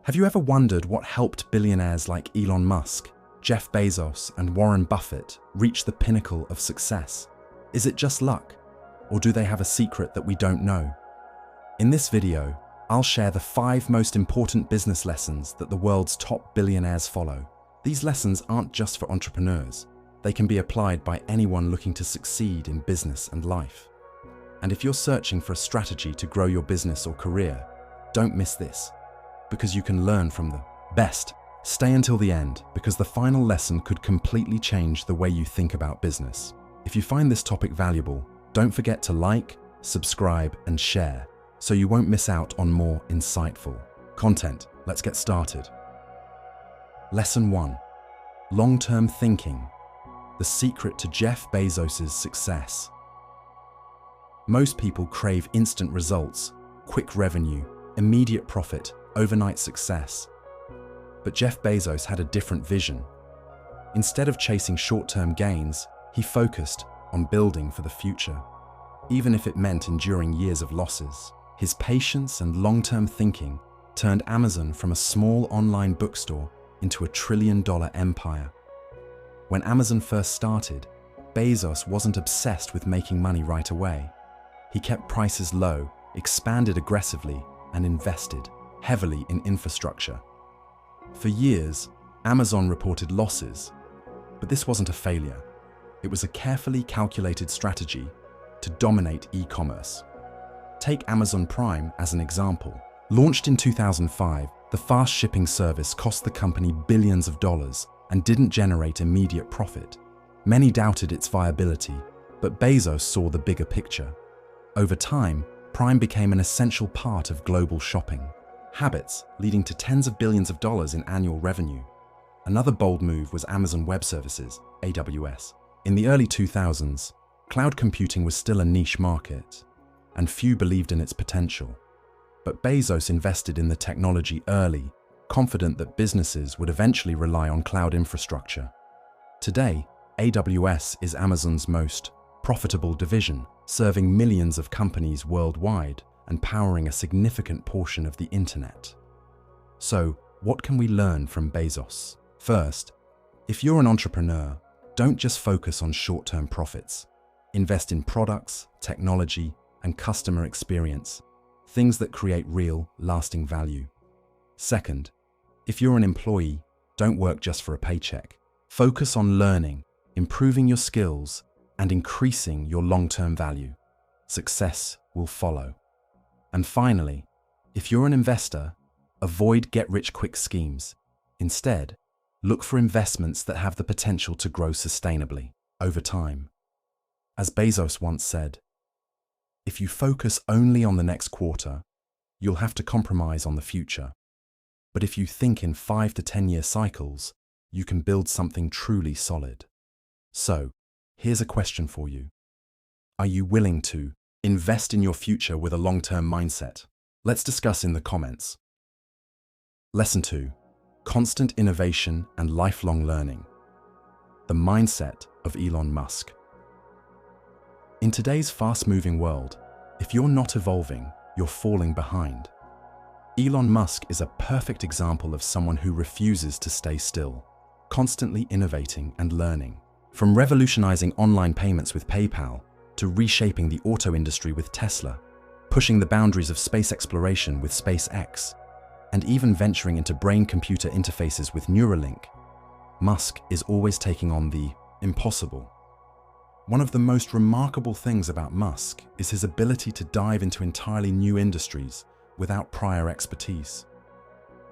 Have you ever wondered what helped billionaires like Elon Musk, Jeff Bezos, and Warren Buffett reach the pinnacle of success? Is it just luck, or do they have a secret that we don't know? In this video, I'll share the 5 most important business lessons that the world's top billionaires follow. These lessons aren't just for entrepreneurs. They can be applied by anyone looking to succeed in business and life. And if you're searching for a strategy to grow your business or career, don't miss this, because you can learn from the best. Stay until the end, because the final lesson could completely change the way you think about business. If you find this topic valuable, don't forget to like, subscribe, and share, so you won't miss out on more insightful content. Let's get started. Lesson 1. Long-term thinking. The secret to Jeff Bezos' success. Most people crave instant results, quick revenue, immediate profit, overnight success. But Jeff Bezos had a different vision. Instead of chasing short-term gains, he focused on building for the future, even if it meant enduring years of losses. His patience and long-term thinking turned Amazon from a small online bookstore into a trillion-dollar empire. When Amazon first started, Bezos wasn't obsessed with making money right away. He kept prices low, expanded aggressively, and invested heavily in infrastructure. For years, Amazon reported losses, but this wasn't a failure. It was a carefully calculated strategy to dominate e-commerce. Take Amazon Prime as an example. Launched in 2005, the fast shipping service cost the company billions of dollars and didn't generate immediate profit. Many doubted its viability, but Bezos saw the bigger picture. Over time, Prime became an essential part of global shopping habits, leading to tens of billions of dollars in annual revenue. Another bold move was Amazon Web Services, AWS. In the early 2000s, cloud computing was still a niche market, and few believed in its potential. But Bezos invested in the technology early, confident that businesses would eventually rely on cloud infrastructure. Today, AWS is Amazon's most profitable division, serving millions of companies worldwide and powering a significant portion of the internet. So, what can we learn from Bezos? First, if you're an entrepreneur, don't just focus on short-term profits. Invest in products, technology, and customer experience, things that create real, lasting value. Second, if you're an employee, don't work just for a paycheck. Focus on learning, improving your skills, and increasing your long-term value. Success will follow. And finally, if you're an investor, avoid get-rich-quick schemes. Instead, look for investments that have the potential to grow sustainably over time. As Bezos once said, if you focus only on the next quarter, you'll have to compromise on the future. But if you think in 5 to 10-year cycles, you can build something truly solid. So, here's a question for you. Are you willing to invest in your future with a long-term mindset? Let's discuss in the comments. Lesson 2. Constant innovation and lifelong learning. The mindset of Elon Musk. In today's fast-moving world, if you're not evolving, you're falling behind. Elon Musk is a perfect example of someone who refuses to stay still, constantly innovating and learning. From revolutionizing online payments with PayPal to reshaping the auto industry with Tesla, pushing the boundaries of space exploration with SpaceX, and even venturing into brain-computer interfaces with Neuralink, Musk is always taking on the impossible. One of the most remarkable things about Musk is his ability to dive into entirely new industries without prior expertise.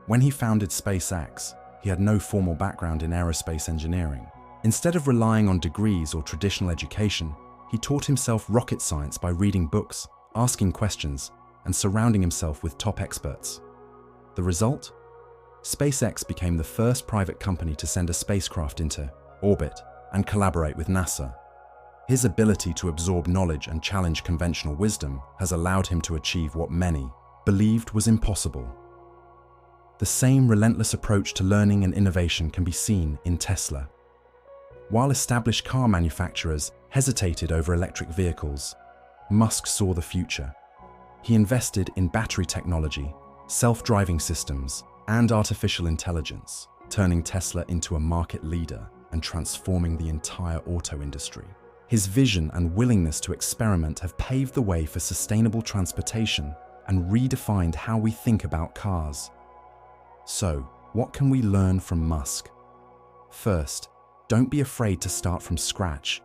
When he founded SpaceX, he had no formal background in aerospace engineering. Instead of relying on degrees or traditional education, he taught himself rocket science by reading books, asking questions, and surrounding himself with top experts. The result? SpaceX became the first private company to send a spacecraft into orbit and collaborate with NASA. His ability to absorb knowledge and challenge conventional wisdom has allowed him to achieve what many believed was impossible. The same relentless approach to learning and innovation can be seen in Tesla. While established car manufacturers hesitated over electric vehicles, Musk saw the future. He invested in battery technology, self-driving systems, and artificial intelligence, turning Tesla into a market leader and transforming the entire auto industry. His vision and willingness to experiment have paved the way for sustainable transportation and redefined how we think about cars. So, what can we learn from Musk? First, don't be afraid to start from scratch.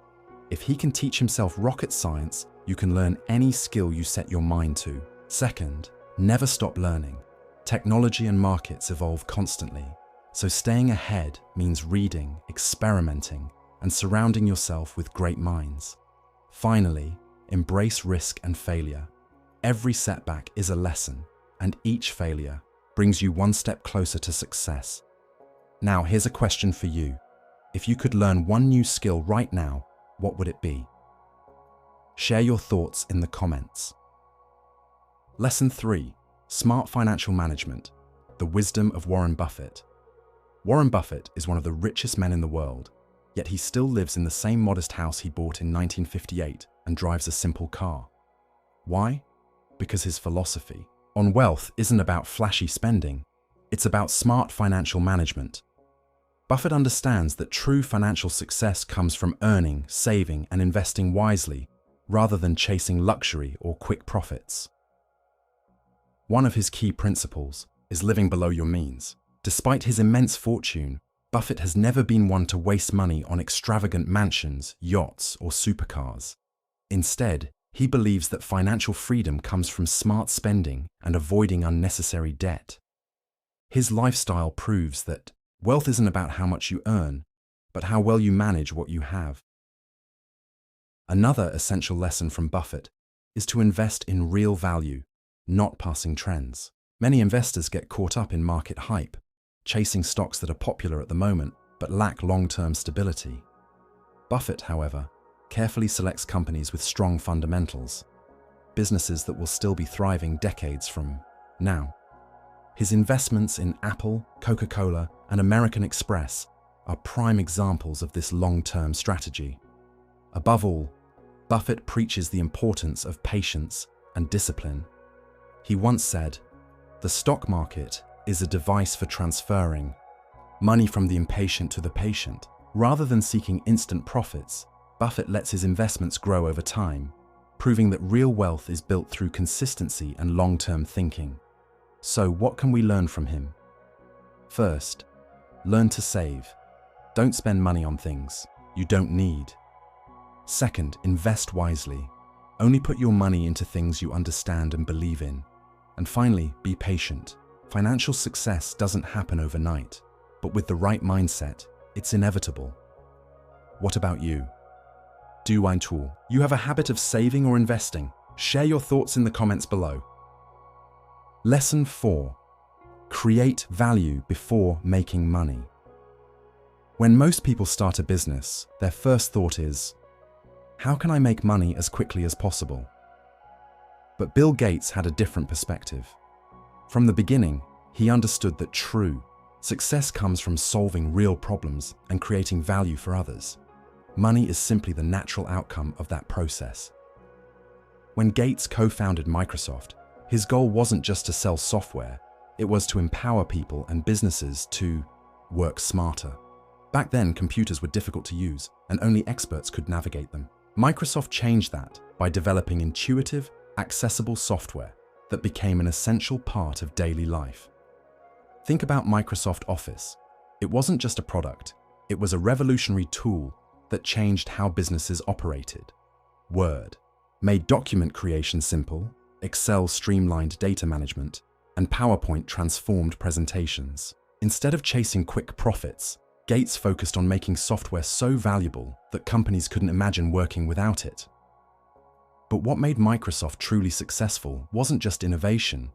If he can teach himself rocket science, you can learn any skill you set your mind to. Second, never stop learning. Technology and markets evolve constantly, so staying ahead means reading, experimenting, and surrounding yourself with great minds. Finally, embrace risk and failure. Every setback is a lesson, and each failure brings you one step closer to success. Now, here's a question for you. If you could learn one new skill right now, what would it be? Share your thoughts in the comments. Lesson 3. Smart Financial Management. The Wisdom of Warren Buffett. Warren Buffett is one of the richest men in the world, yet he still lives in the same modest house he bought in 1958 and drives a simple car. Why? Because his philosophy on wealth isn't about flashy spending, it's about smart financial management. Buffett understands that true financial success comes from earning, saving, and investing wisely, rather than chasing luxury or quick profits. One of his key principles is living below your means. Despite his immense fortune, Buffett has never been one to waste money on extravagant mansions, yachts, or supercars. Instead, he believes that financial freedom comes from smart spending and avoiding unnecessary debt. His lifestyle proves that wealth isn't about how much you earn, but how well you manage what you have. Another essential lesson from Buffett is to invest in real value, not passing trends. Many investors get caught up in market hype, chasing stocks that are popular at the moment but lack long-term stability. Buffett, however, carefully selects companies with strong fundamentals, businesses that will still be thriving decades from now. His investments in Apple, Coca-Cola, and American Express are prime examples of this long-term strategy. Above all, Buffett preaches the importance of patience and discipline. He once said, "The stock market is a device for transferring money from the impatient to the patient." Rather than seeking instant profits, Buffett lets his investments grow over time, proving that real wealth is built through consistency and long-term thinking. So, what can we learn from him? First, learn to save. Don't spend money on things you don't need. Second, invest wisely. Only put your money into things you understand and believe in. And finally, be patient. Financial success doesn't happen overnight, but with the right mindset, it's inevitable. What about you? Do you have a habit of saving or investing? Share your thoughts in the comments below. Lesson 4. Create value before making money. When most people start a business, their first thought is, how can I make money as quickly as possible? But Bill Gates had a different perspective. From the beginning, he understood that true success comes from solving real problems and creating value for others. Money is simply the natural outcome of that process. When Gates co-founded Microsoft, his goal wasn't just to sell software, it was to empower people and businesses to work smarter. Back then, computers were difficult to use, and only experts could navigate them. Microsoft changed that by developing intuitive, accessible software that became an essential part of daily life. Think about Microsoft Office. It wasn't just a product, it was a revolutionary tool that changed how businesses operated. Word made document creation simple, Excel streamlined data management, and PowerPoint transformed presentations. Instead of chasing quick profits, Gates focused on making software so valuable that companies couldn't imagine working without it. But what made Microsoft truly successful wasn't just innovation,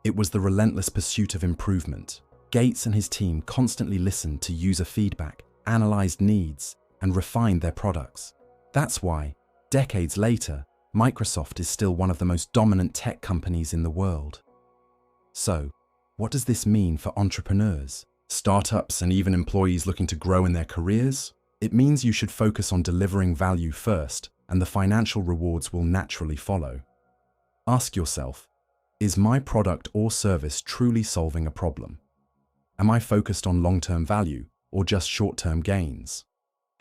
it was the relentless pursuit of improvement. Gates and his team constantly listened to user feedback, analyzed needs, and refined their products. That's why, decades later, Microsoft is still one of the most dominant tech companies in the world. So, what does this mean for entrepreneurs, startups, and even employees looking to grow in their careers? It means you should focus on delivering value first, and the financial rewards will naturally follow. Ask yourself, is my product or service truly solving a problem? Am I focused on long-term value or just short-term gains?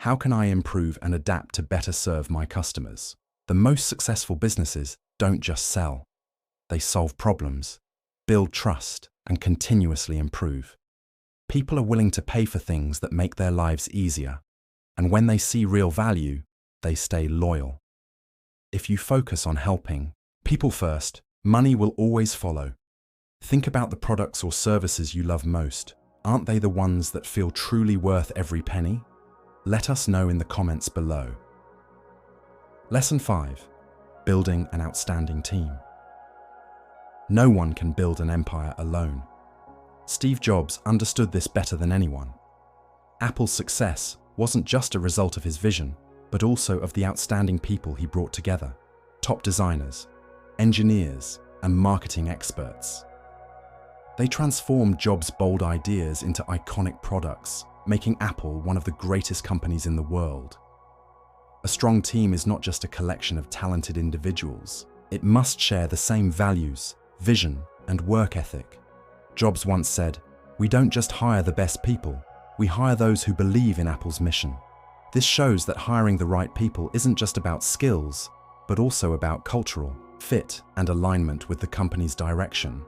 How can I improve and adapt to better serve my customers? The most successful businesses don't just sell. They solve problems, build trust, and continuously improve. People are willing to pay for things that make their lives easier, and when they see real value, they stay loyal. If you focus on helping people first, money will always follow. Think about the products or services you love most. Aren't they the ones that feel truly worth every penny? Let us know in the comments below. Lesson 5. Building an outstanding team. No one can build an empire alone. Steve Jobs understood this better than anyone. Apple's success wasn't just a result of his vision, but also of the outstanding people he brought together. Top designers, engineers, and marketing experts. They transformed Jobs' bold ideas into iconic products, making Apple one of the greatest companies in the world. A strong team is not just a collection of talented individuals. It must share the same values, vision, and work ethic. Jobs once said, "We don't just hire the best people, we hire those who believe in Apple's mission." This shows that hiring the right people isn't just about skills, but also about cultural fit and alignment with the company's direction.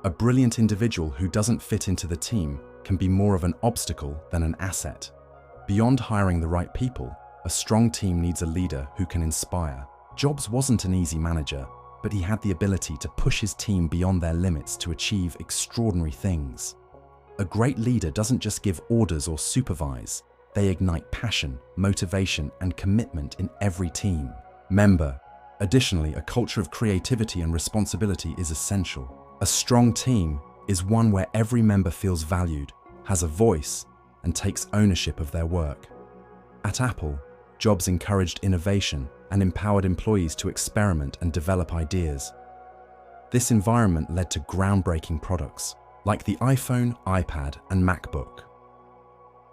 A brilliant individual who doesn't fit into the team can be more of an obstacle than an asset. Beyond hiring the right people, a strong team needs a leader who can inspire. Jobs wasn't an easy manager, but he had the ability to push his team beyond their limits to achieve extraordinary things. A great leader doesn't just give orders or supervise, they ignite passion, motivation, and commitment in every team member. Additionally, a culture of creativity and responsibility is essential. A strong team is one where every member feels valued, has a voice, and takes ownership of their work. At Apple, Jobs encouraged innovation and empowered employees to experiment and develop ideas. This environment led to groundbreaking products, like the iPhone, iPad, and MacBook.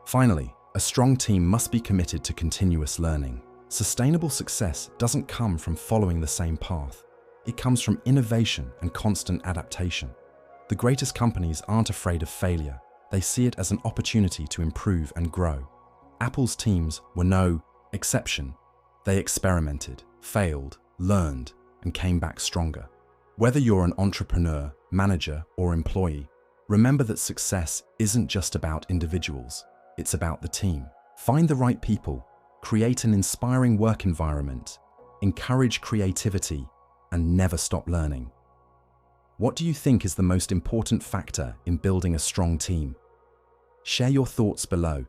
Finally, a strong team must be committed to continuous learning. Sustainable success doesn't come from following the same path. It comes from innovation and constant adaptation. The greatest companies aren't afraid of failure. They see it as an opportunity to improve and grow. Apple's teams were no exception. They experimented, failed, learned, and came back stronger. Whether you're an entrepreneur, manager, or employee, remember that success isn't just about individuals. It's about the team. Find the right people, create an inspiring work environment, encourage creativity, and never stop learning. What do you think is the most important factor in building a strong team? Share your thoughts below.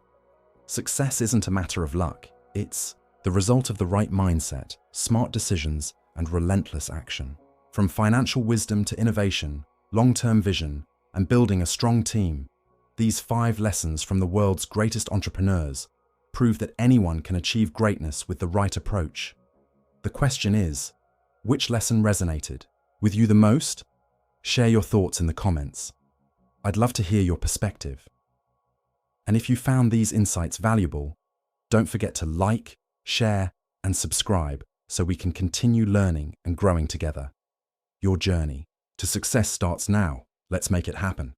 Success isn't a matter of luck. It's the result of the right mindset, smart decisions, and relentless action. From financial wisdom to innovation, long-term vision, and building a strong team, these 5 lessons from the world's greatest entrepreneurs prove that anyone can achieve greatness with the right approach. The question is, which lesson resonated with you the most? Share your thoughts in the comments. I'd love to hear your perspective. And if you found these insights valuable, don't forget to like, share, and subscribe so we can continue learning and growing together. Your journey to success starts now. Let's make it happen.